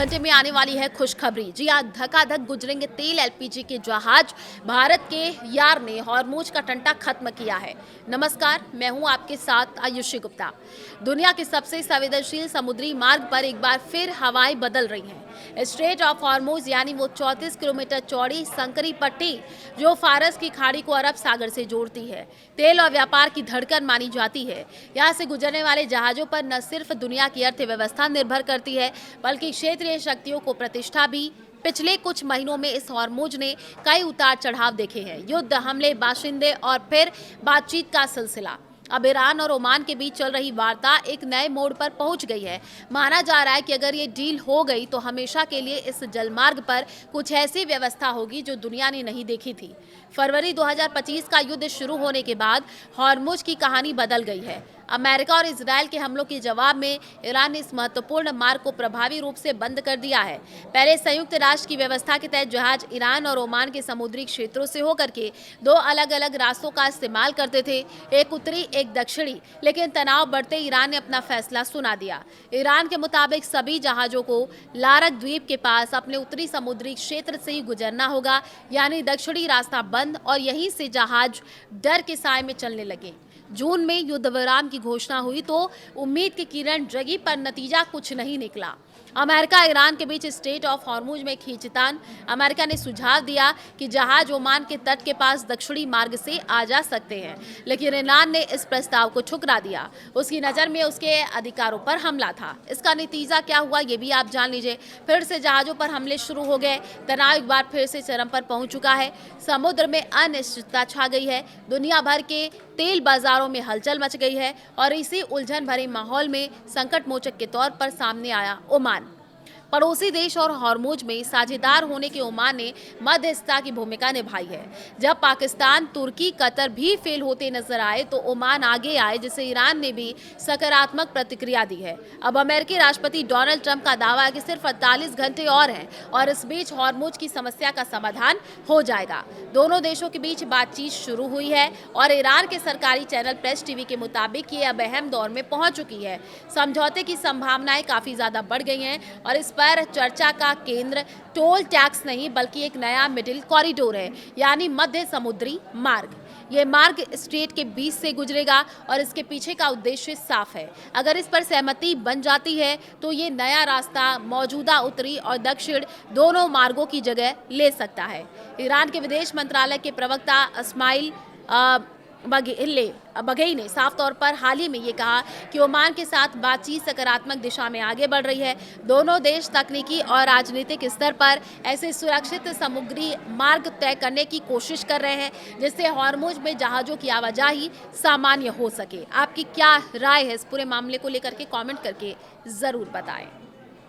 घंटे में आने वाली है खुशखबरी। जी हाँ, धकाधक गुजरेंगे तेल एलपीजी के जहाज। भारत के यार ने हॉर्मूज का टंटा खत्म किया है। नमस्कार, मैं हूं आपके साथ आयुषी गुप्ता। दुनिया के सबसे संवेदनशील समुद्री मार्ग पर एक बार फिर हवाएं बदल रही हैं। स्ट्रेट ऑफ हॉर्मूज यानी वो 34 किलोमीटर चौड़ी संकरी पट्टी जो फारस की खाड़ी को अरब सागर से जोड़ती है, तेल और व्यापार की धड़कन मानी जाती है। यहाँ से गुजरने वाले जहाजों पर न सिर्फ दुनिया की अर्थव्यवस्था निर्भर करती है, बल्कि क्षेत्रीय शक्तियों को प्रतिष्ठा भी। पिछले कुछ महीनों में इस हॉर्मूज ने कई उतार चढ़ाव देखे हैं। युद्ध, हमले, बाशिंदे और फिर बातचीत का सिलसिला। अब ईरान और ओमान के बीच चल रही वार्ता एक नए मोड़ पर पहुंच गई है। माना जा रहा है कि अगर ये डील हो गई तो हमेशा के लिए इस जलमार्ग पर कुछ ऐसी व्यवस्था होगी जो दुनिया ने नहीं देखी थी। फरवरी 2025 का युद्ध शुरू होने के बाद हॉर्मूज की कहानी बदल गई है। अमेरिका और इजरायल के हमलों के जवाब में ईरान ने इस महत्वपूर्ण मार्ग को प्रभावी रूप से बंद कर दिया है। पहले संयुक्त राष्ट्र की व्यवस्था के तहत जहाज ईरान और ओमान के समुद्री क्षेत्रों से होकर के दो अलग अलग रास्तों का इस्तेमाल करते थे, एक उत्तरी एक दक्षिणी। लेकिन तनाव बढ़ते ईरान ने अपना फैसला सुना दिया। ईरान के मुताबिक सभी जहाजों को लारक द्वीप के पास अपने उत्तरी समुद्री क्षेत्र से ही गुजरना होगा, यानी दक्षिणी रास्ता बंद, और यहीं से जहाज डर के साए में चलने लगे। जून में युद्ध विराम की घोषणा हुई तो उम्मीद की किरण जगी, पर नतीजा कुछ नहीं निकला। अमेरिका ईरान के बीच स्ट्रेट ऑफ हॉर्मूज में खींचतान। अमेरिका ने सुझाव दिया कि जहाज ओमान के तट के पास दक्षिणी मार्ग से आ जा सकते हैं, लेकिन ईरान ने इस प्रस्ताव को ठुकरा दिया। उसकी नज़र में उसके अधिकारों पर हमला था। इसका नतीजा क्या हुआ ये भी आप जान लीजिए। फिर से जहाजों पर हमले शुरू हो गए। तनाव एक बार फिर से चरम पर पहुंच चुका है। समुद्र में अनिश्चितता छा गई है। दुनिया भर के तेल बाजारों में हलचल मच गई है और इसी उलझन भरे माहौल में संकट मोचक के तौर पर सामने आया ओमान। पड़ोसी देश और हॉर्मूज में साझेदार होने के ओमान ने मध्यस्थता की भूमिका निभाई है। जब पाकिस्तान, तुर्की, कतर भी फेल होते नजर आए तो ओमान आगे आए, जिसे ईरान ने भी सकारात्मक प्रतिक्रिया दी है। अब अमेरिकी राष्ट्रपति डोनाल्ड ट्रंप का दावा है कि सिर्फ 48 घंटे और हैं और इस बीच हॉर्मूज की समस्या का समाधान हो जाएगा। दोनों देशों के बीच बातचीत शुरू हुई है और ईरान के सरकारी चैनल प्रेस टीवी के मुताबिक ये अब अहम दौर में पहुंच चुकी है। समझौते की संभावनाएं काफी ज्यादा बढ़ गई हैं और इस पर चर्चा का केंद्र टोल टैक्स नहीं बल्कि एक नया मिडिल कॉरिडोर है, यानी मध्य समुद्री मार्ग। ये मार्ग स्ट्रेट के बीच से गुजरेगा और इसके पीछे का उद्देश्य साफ है। अगर इस पर सहमति बन जाती है तो ये नया रास्ता मौजूदा उत्तरी और दक्षिण दोनों मार्गों की जगह ले सकता है। ईरान के विदेश मंत्रालय के प्रवक्ता इस्माइल बघेई ने साफ तौर पर हाल ही में ये कहा कि ओमान के साथ बातचीत सकारात्मक दिशा में आगे बढ़ रही है। दोनों देश तकनीकी और राजनीतिक स्तर पर ऐसे सुरक्षित समुद्री मार्ग तय करने की कोशिश कर रहे हैं जिससे हॉर्मूज में जहाजों की आवाजाही सामान्य हो सके। आपकी क्या राय है इस पूरे मामले को लेकर के? कमेंट करके जरूर बताएं।